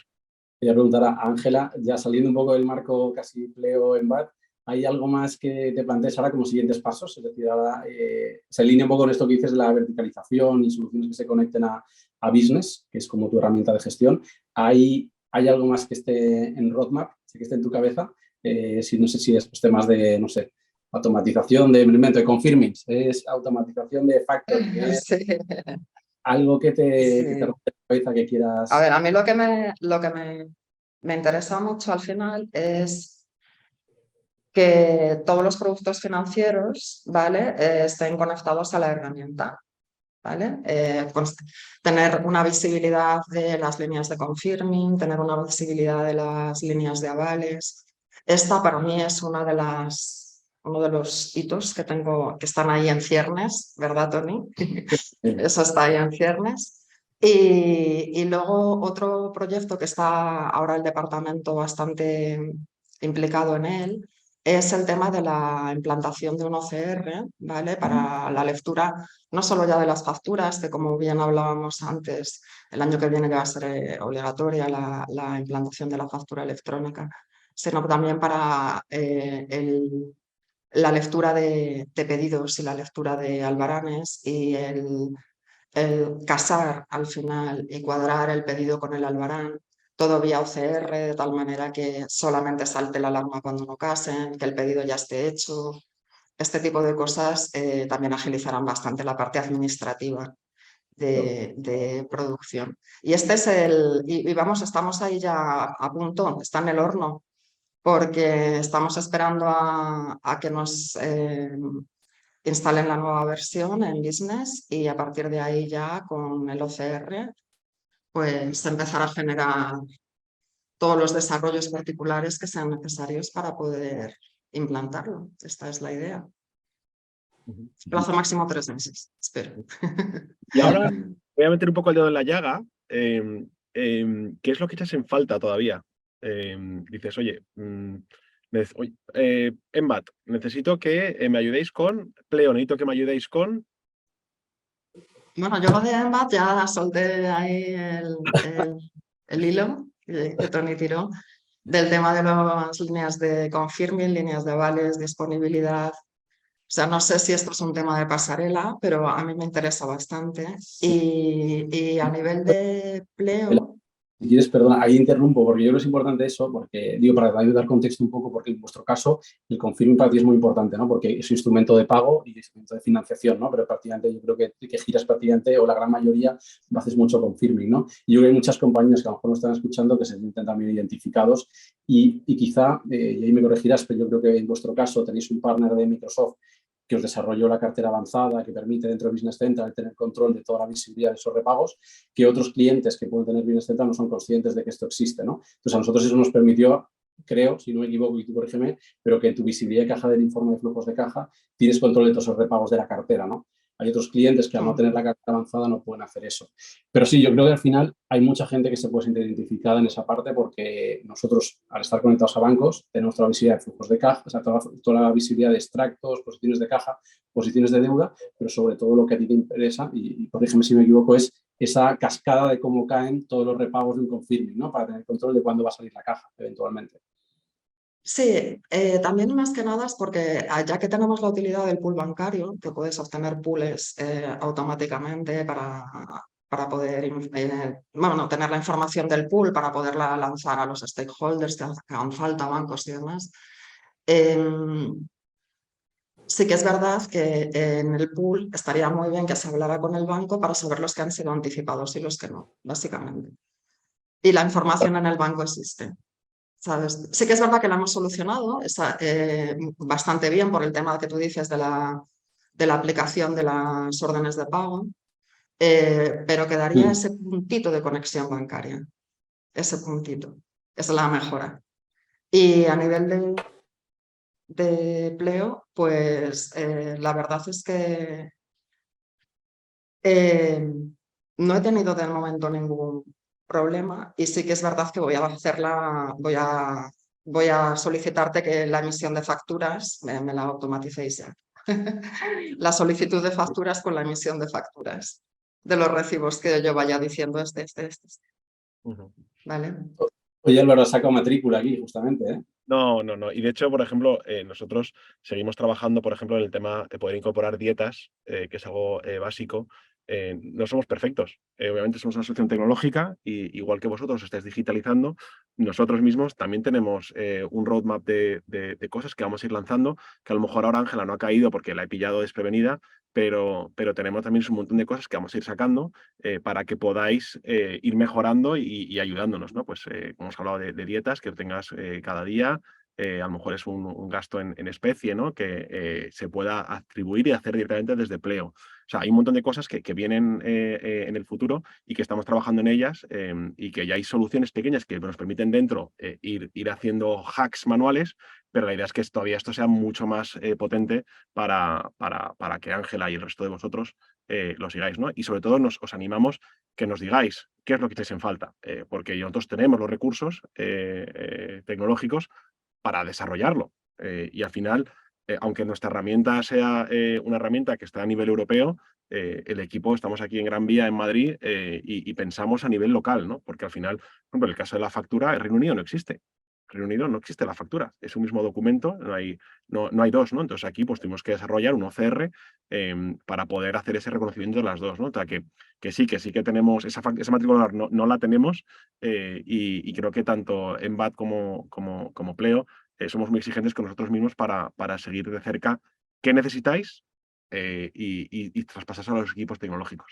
quería preguntar a Ángela, ya saliendo un poco del marco casi Pleo Embat, ¿hay algo más que te plantees ahora como siguientes pasos? Es decir, ahora se alinea un poco con esto que dices de la verticalización y soluciones que se conecten a business, que es como tu herramienta de gestión. ¿Hay algo más que esté en roadmap, que esté en tu cabeza? No sé si es pues, temas de, no sé, automatización de confirmings, es automatización de factoring, es Sí. algo que te Sí. rompe la cabeza que quieras. A ver, a mí lo que me interesa mucho al final es que todos los productos financieros, ¿vale? Estén conectados a la herramienta, ¿vale? Tener una visibilidad de las líneas de confirming, tener una visibilidad de las líneas de avales. Esta para mí es uno de los hitos que tengo, que están ahí en ciernes, ¿verdad, Tony? Eso está ahí en ciernes. Y luego otro proyecto que está ahora el departamento bastante implicado en él es el tema de la implantación de un OCR, ¿vale? Para la lectura no solo ya de las facturas, que como bien hablábamos antes, el año que viene ya va a ser obligatoria la implantación de la factura electrónica, sino también para la lectura de pedidos y la lectura de albaranes y el casar al final y cuadrar el pedido con el albarán, todo vía OCR, de tal manera que solamente salte la alarma cuando no casen, que el pedido ya esté hecho. Este tipo de cosas también agilizarán bastante la parte administrativa de producción. Y este es y vamos, estamos ahí ya a punto, está en el horno, porque estamos esperando a que nos instalen la nueva versión en Business y a partir de ahí ya con el OCR pues empezar a generar todos los desarrollos particulares que sean necesarios para poder implantarlo. Esta es la idea. Plazo máximo 3 meses, espero. Y ahora voy a meter un poco el dedo en la llaga. ¿Qué es lo que echas en falta todavía? Dices, oye, Embat, necesito que me ayudéis con Pleo, necesito que me ayudéis con... Bueno, yo de Embat ya solté ahí el hilo que Tony tiró del tema de las líneas de confirming, líneas de avales, disponibilidad. O sea, no sé si esto es un tema de pasarela, pero a mí me interesa bastante. Y a nivel de Pleo, Si quieres, perdona, ahí interrumpo, porque yo creo que es importante eso, porque digo, para ayudar contexto un poco, porque en vuestro caso el confirming para ti es muy importante, ¿no? Porque es un instrumento de pago y instrumento de financiación, ¿no? Pero prácticamente yo creo que giras prácticamente, o la gran mayoría, lo haces mucho confirming, ¿no? Y yo creo que hay muchas compañías que a lo mejor no están escuchando que se sienten también identificados y quizá, y ahí me corregirás, pero yo creo que en vuestro caso tenéis un partner de Microsoft que os desarrolló la cartera avanzada, que permite dentro de Business Central tener control de toda la visibilidad de esos repagos, que otros clientes que pueden tener Business Central no son conscientes de que esto existe, ¿no? Entonces, a nosotros eso nos permitió, creo, si no me equivoco, y tú corrígeme, pero que en tu visibilidad de caja del informe de flujos de caja tienes control de todos esos repagos de la cartera, ¿no? Hay otros clientes que al no tener la cartera avanzada no pueden hacer eso. Pero sí, yo creo que al final hay mucha gente que se puede sentir identificada en esa parte porque nosotros, al estar conectados a bancos, tenemos toda la visibilidad de flujos de caja, o sea, toda la visibilidad de extractos, posiciones de caja, posiciones de deuda, pero sobre todo lo que a ti te interesa, y corrígeme si me equivoco, es esa cascada de cómo caen todos los repagos de un confirming, ¿no? Para tener control de cuándo va a salir la caja, eventualmente. Sí, también más que nada es porque ya que tenemos la utilidad del pool bancario, que puedes obtener pools automáticamente para poder bueno, tener la información del pool para poderla lanzar a los stakeholders que hagan falta, bancos y demás. Sí que es verdad que en el pool estaría muy bien que se hablara con el banco para saber los que han sido anticipados y los que no, básicamente. Y la información en el banco existe. ¿Sabes? Sí que es verdad que la hemos solucionado bastante bien por el tema que tú dices de la aplicación de las órdenes de pago, pero quedaría ese puntito de conexión bancaria, ese puntito, esa es la mejora. Y a nivel de Pleo, pues la verdad es que no he tenido de momento ningún problema y sí que es verdad que voy a solicitarte que la emisión de facturas me la automaticéis ya. La solicitud de facturas con la emisión de facturas de los recibos que yo vaya diciendo este. ¿Vale? Oye, Álvaro, saca matrícula aquí, justamente, ¿eh? No, no, no. Y de hecho, por ejemplo, nosotros seguimos trabajando, por ejemplo, en el tema de poder incorporar dietas, que es algo básico. No somos perfectos. Obviamente somos una solución tecnológica y igual que vosotros estáis digitalizando, nosotros mismos también tenemos un roadmap de cosas que vamos a ir lanzando, que a lo mejor ahora Ángela no ha caído porque la he pillado desprevenida, pero tenemos también un montón de cosas que vamos a ir sacando para que podáis ir mejorando y ayudándonos, ¿no? Pues hemos hablado de dietas que tengas cada día, a lo mejor es un gasto en especie, ¿no? Que se pueda atribuir y hacer directamente desde Pleo. O sea, hay un montón de cosas que vienen en el futuro y que estamos trabajando en ellas y que ya hay soluciones pequeñas que nos permiten dentro ir haciendo hacks manuales, pero la idea es que todavía esto sea mucho más potente para que Ángela y el resto de vosotros lo sigáis, ¿no? Y sobre todo os animamos que nos digáis qué es lo que estáis en falta, porque nosotros tenemos los recursos tecnológicos para desarrollarlo. Y al final, aunque nuestra herramienta sea una herramienta que está a nivel europeo, el equipo, estamos aquí en Gran Vía, en Madrid, y pensamos a nivel local, ¿no? Porque al final, por ejemplo, en el caso de la factura, el Reino Unido no existe. Reino Unido no existe la factura, es un mismo documento, no hay dos, ¿no? Entonces aquí pues tuvimos que desarrollar un OCR para poder hacer ese reconocimiento de las dos, ¿no? O sea, que sí que tenemos, esa matrícula no la tenemos y creo que tanto en BAT como Pleo somos muy exigentes con nosotros mismos para seguir de cerca qué necesitáis y traspasarse a los equipos tecnológicos.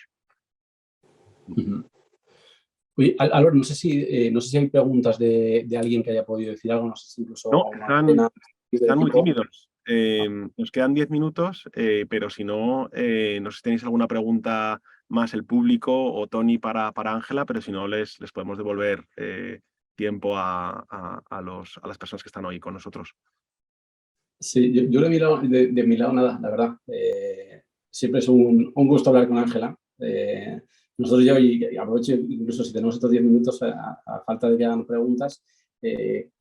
Oye, Álvaro, no sé si hay preguntas de alguien que haya podido decir algo, no sé si incluso No, a Magdalena del están muy equipo. tímidos. Nos quedan 10 minutos, pero si no, no sé si tenéis alguna pregunta más el público o Tony para Ángela, pero si no, les podemos devolver tiempo a las personas que están hoy con nosotros. Sí, yo de mi lado nada, la verdad. Siempre es un gusto hablar con Ángela. Nosotros ya, y aprovecho, incluso si tenemos estos 10 minutos, a falta de que hagan preguntas,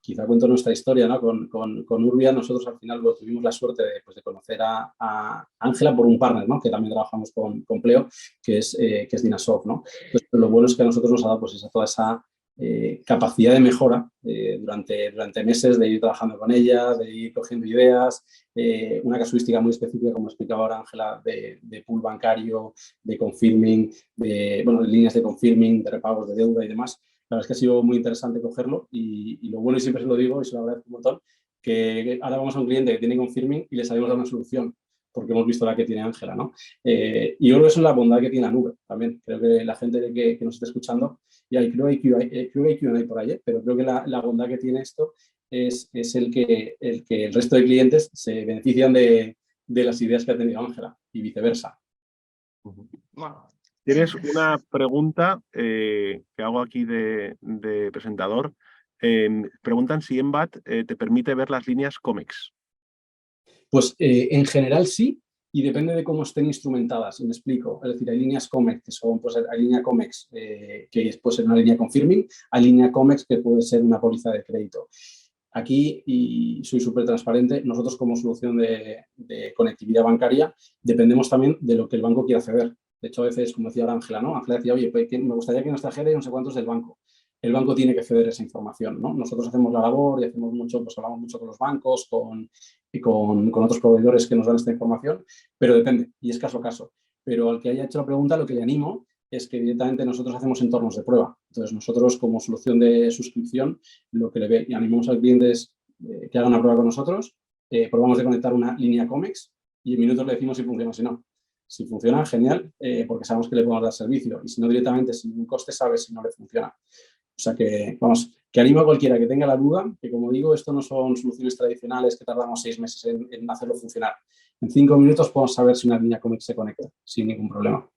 quizá cuento nuestra historia, ¿no? Con Urbia, nosotros al final tuvimos la suerte de conocer a Ángela por un partner, ¿no? Que también trabajamos con Pleo, que es Dinasoft, ¿no? Entonces, lo bueno es que a nosotros nos ha dado pues, toda esa capacidad de mejora durante meses, de ir trabajando con ella, de ir cogiendo ideas, una casuística muy específica, como explicaba ahora Ángela, de pool bancario, de confirming, de líneas de confirming, de repagos de deuda y demás, la verdad es que ha sido muy interesante cogerlo y lo bueno, y siempre se lo digo y se lo agradezco un montón, que ahora vamos a un cliente que tiene confirming y le sabemos dar una solución, porque hemos visto la que tiene Ángela, ¿no? Y yo creo que eso es la bondad que tiene la nube también. Creo que la gente que nos esté escuchando, y creo que hay Q&A por ahí, pero creo que la bondad que tiene esto es el que el resto de clientes se benefician de las ideas que ha tenido Ángela y viceversa. Bueno, Tienes una pregunta que hago aquí de presentador. Preguntan si Embat te permite ver las líneas COMEX. Pues en general sí, y depende de cómo estén instrumentadas, me explico. Es decir, hay líneas COMEX que son, pues hay línea COMEX que puede ser una línea confirming, hay línea COMEX que puede ser una póliza de crédito. Aquí, y soy súper transparente, nosotros como solución de conectividad bancaria dependemos también de lo que el banco quiera ceder. De hecho, a veces, como decía ahora Ángela, ¿no? Ángela decía, oye, pues, me gustaría que nos trajera y no sé cuántos del banco. El banco tiene que ceder esa información, ¿no? Nosotros hacemos la labor y hacemos mucho, pues hablamos mucho con los bancos, con otros proveedores que nos dan esta información, pero depende, y es caso a caso. Pero al que haya hecho la pregunta, lo que le animo es que directamente nosotros hacemos entornos de prueba. Entonces, nosotros como solución de suscripción, lo que le animamos al cliente es que haga una prueba con nosotros, probamos de conectar una línea COMEX y en minutos le decimos si funciona o si no. Si funciona, genial, porque sabemos que le podemos dar servicio. Y si no, directamente, sin ningún coste, sabe si no le funciona. O sea que, vamos, que animo a cualquiera que tenga la duda, que como digo, esto no son soluciones tradicionales que tardamos 6 meses en hacerlo funcionar. En 5 minutos podemos saber si una línea COMEX se conecta, sin ningún problema.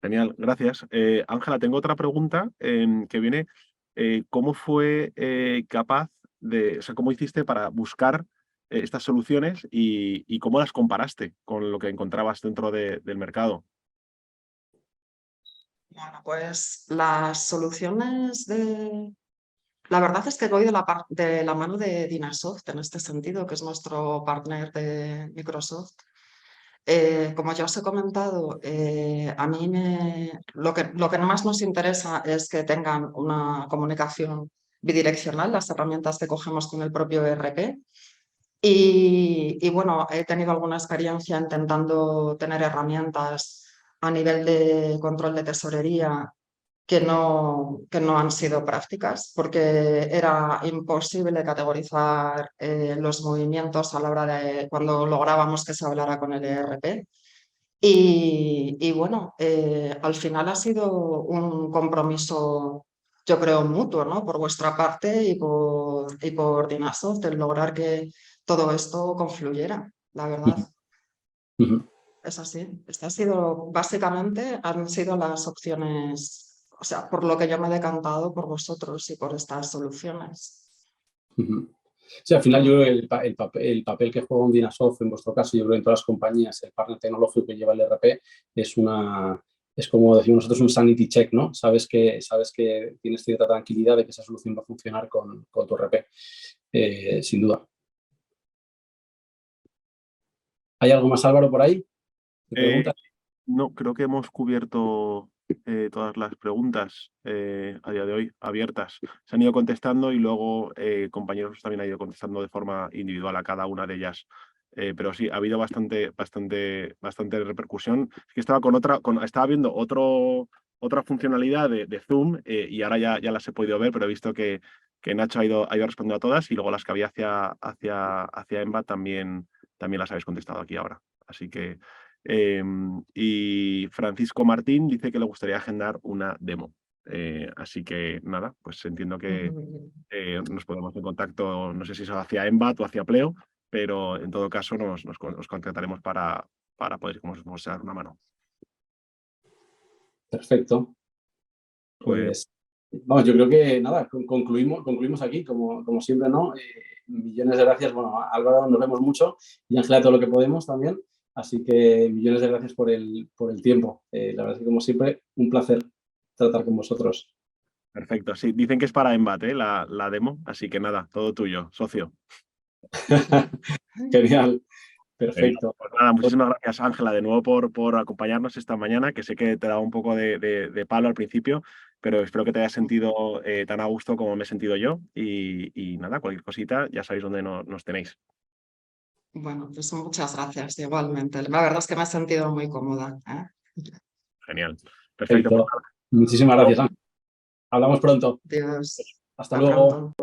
Genial, gracias. Ángela, tengo otra pregunta que viene. ¿Cómo fue capaz de, o sea, cómo hiciste para buscar estas soluciones y cómo las comparaste con lo que encontrabas dentro del mercado? bueno, pues las soluciones de... La verdad es que voy de la mano de Dynasoft en este sentido, que es nuestro partner de Microsoft. Como ya os he comentado, a mí lo que más nos interesa es que tengan una comunicación bidireccional, las herramientas que cogemos con el propio ERP. Y bueno, he tenido alguna experiencia intentando tener herramientas a nivel de control de tesorería que no han sido prácticas, porque era imposible categorizar los movimientos a la hora de cuando lográbamos que se hablara con el ERP. Y bueno, al final ha sido un compromiso, yo creo, mutuo, ¿no? Por vuestra parte y por Dynasoft, el lograr que todo esto confluyera, la verdad. Es así. Básicamente han sido las opciones, o sea, por lo que yo me he decantado por vosotros y por estas soluciones. Sí, al final yo el papel que juega un Dynasoft, en vuestro caso, yo creo en todas las compañías, el partner tecnológico que lleva el ERP, es como decimos nosotros un sanity check, ¿no? Sabes que tienes cierta tranquilidad de que esa solución va a funcionar con tu ERP, sin duda. ¿Hay algo más, Álvaro, por ahí? ¿Te preguntas? No, creo que hemos cubierto todas las preguntas a día de hoy abiertas. Se han ido contestando y luego compañeros también han ido contestando de forma individual a cada una de ellas. Pero sí, ha habido bastante repercusión. Es que estaba viendo otra funcionalidad de Zoom y ahora ya las he podido ver, pero he visto que Nacho ha ido respondiendo a todas y luego las que había hacia Emba también las habéis contestado aquí ahora. Así que y Francisco Martín dice que le gustaría agendar una demo. Así que nada, pues entiendo que nos ponemos en contacto, no sé si es hacia Embat o hacia Pleo, pero en todo caso os contactaremos para poder dar una mano. Perfecto. Pues vamos, yo creo que nada, concluimos aquí, como siempre, ¿no? Millones de gracias, bueno, Álvaro, nos vemos mucho y Ángela todo lo que podemos también. Así que millones de gracias por el tiempo. La verdad es que, como siempre, un placer tratar con vosotros. Perfecto, sí, dicen que es para Embat, la demo, así que nada, todo tuyo, socio. Genial, perfecto. Pues nada, muchísimas gracias, Ángela, de nuevo por acompañarnos esta mañana, que sé que te daba un poco de palo al principio, pero espero que te hayas sentido tan a gusto como me he sentido yo. Y nada, cualquier cosita, ya sabéis dónde nos tenéis. Bueno, pues muchas gracias, igualmente. La verdad es que me he sentido muy cómoda, ¿eh? Genial. Perfecto. Perfecto. Muchísimas gracias, Ángel. Hablamos pronto. Adiós. Hasta Hasta luego. pronto.